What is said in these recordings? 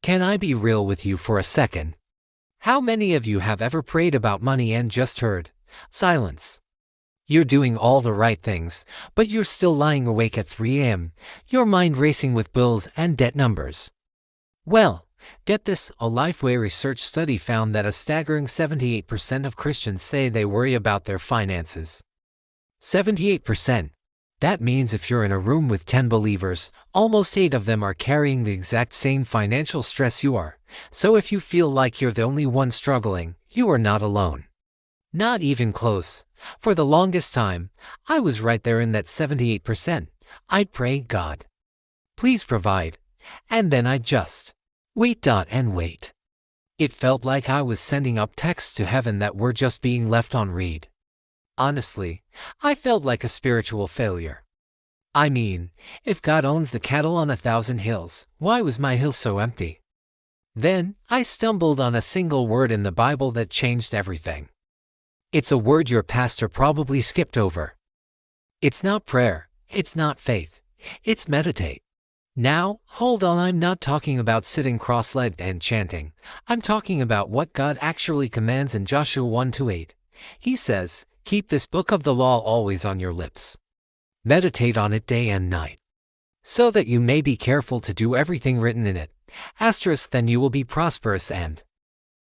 Can I be real with you for a second? How many of you have ever prayed about money and just heard silence? You're doing all the right things, but you're still lying awake at 3 a.m., your mind racing with bills and debt numbers. Well, get this, a Lifeway research study found that a staggering 78% of Christians say they worry about their finances. 78%. That means if you're in a room with 10 believers, almost 8 of them are carrying the exact same financial stress you are. So if you feel like you're the only one struggling, you are not alone. Not even close. For the longest time, I was right there in that 78%. I'd pray, God, please provide. And then I'd just wait and wait. It felt like I was sending up texts to heaven that were just being left on read. Honestly, I felt like a spiritual failure. I mean, if God owns the cattle on 1,000 hills, why was my hill so empty? Then, I stumbled on a single word in the Bible that changed everything. It's a word your pastor probably skipped over. It's not prayer, it's not faith, it's meditate. Now, hold on, I'm not talking about sitting cross-legged and chanting. I'm talking about what God actually commands in Joshua 1-8. He says, keep this book of the law always on your lips. Meditate on it day and night, so that you may be careful to do everything written in it. Then you will be prosperous and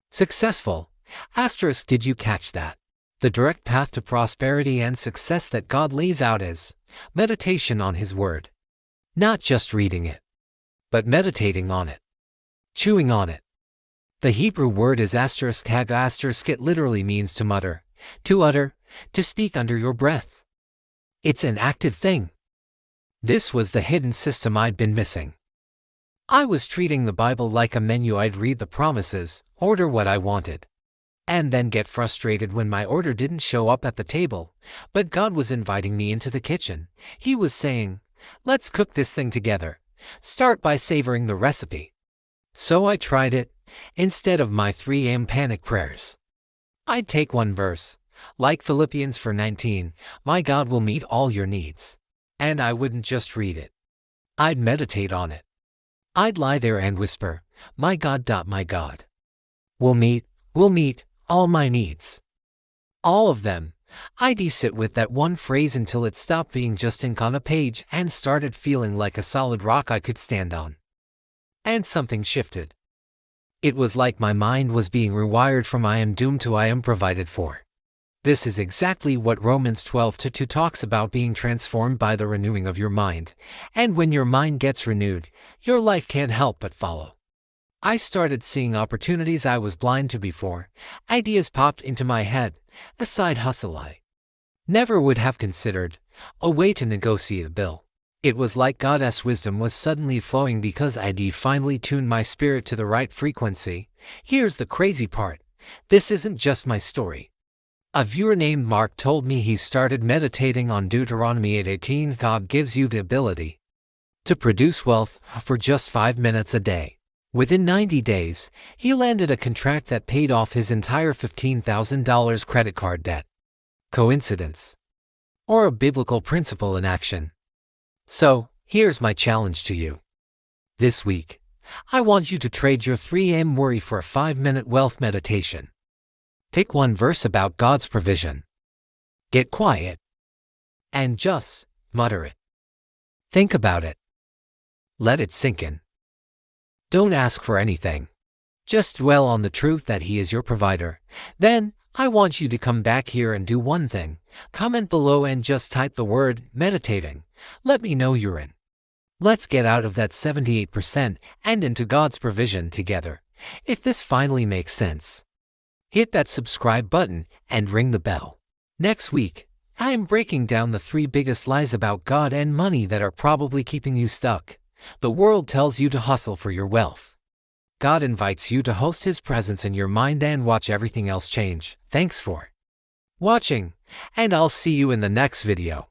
successful. Did you catch that? The direct path to prosperity and success that God lays out is meditation on His Word. Not just reading it, but meditating on it, chewing on it. The Hebrew word is hag. It literally means to mutter, to utter, to speak under your breath. It's an active thing. This was the hidden system I'd been missing. I was treating the Bible like a menu. I'd read the promises, order what I wanted, and then get frustrated when my order didn't show up at the table. But God was inviting me into the kitchen. He was saying, let's cook this thing together. Start by savoring the recipe. So I tried it. Instead of my 3 a.m. panic prayers, I'd take one verse, like Philippians 4:19, my God will meet all your needs. And I wouldn't just read it. I'd meditate on it. I'd lie there and whisper, my God will meet all my needs. All of them. I'd sit with that one phrase until it stopped being just ink on a page and started feeling like a solid rock I could stand on. And something shifted. It was like my mind was being rewired from I am doomed to I am provided for. This is exactly what Romans 12:2 talks about, being transformed by the renewing of your mind. And when your mind gets renewed, your life can't help but follow. I started seeing opportunities I was blind to before. Ideas popped into my head, a side hustle I never would have considered, a way to negotiate a bill. It was like God's wisdom was suddenly flowing because I'd finally tuned my spirit to the right frequency. Here's the crazy part. This isn't just my story. A viewer named Mark told me he started meditating on Deuteronomy 8:18. God gives you the ability to produce wealth for just 5 minutes a day. Within 90 days, he landed a contract that paid off his entire $15,000 credit card debt. Coincidence? Or a biblical principle in action? So, here's my challenge to you. This week, I want you to trade your 3 a.m. worry for a 5-minute wealth meditation. Pick one verse about God's provision. Get quiet. And just mutter it. Think about it. Let it sink in. Don't ask for anything. Just dwell on the truth that He is your provider. Then, I want you to come back here and do one thing. Comment below and just type the word meditating. Let me know you're in. Let's get out of that 78% and into God's provision together. If this finally makes sense, hit that subscribe button and ring the bell. Next week, I am breaking down the 3 biggest lies about God and money that are probably keeping you stuck. The world tells you to hustle for your wealth. God invites you to host His presence in your mind and watch everything else change. Thanks for watching, and I'll see you in the next video.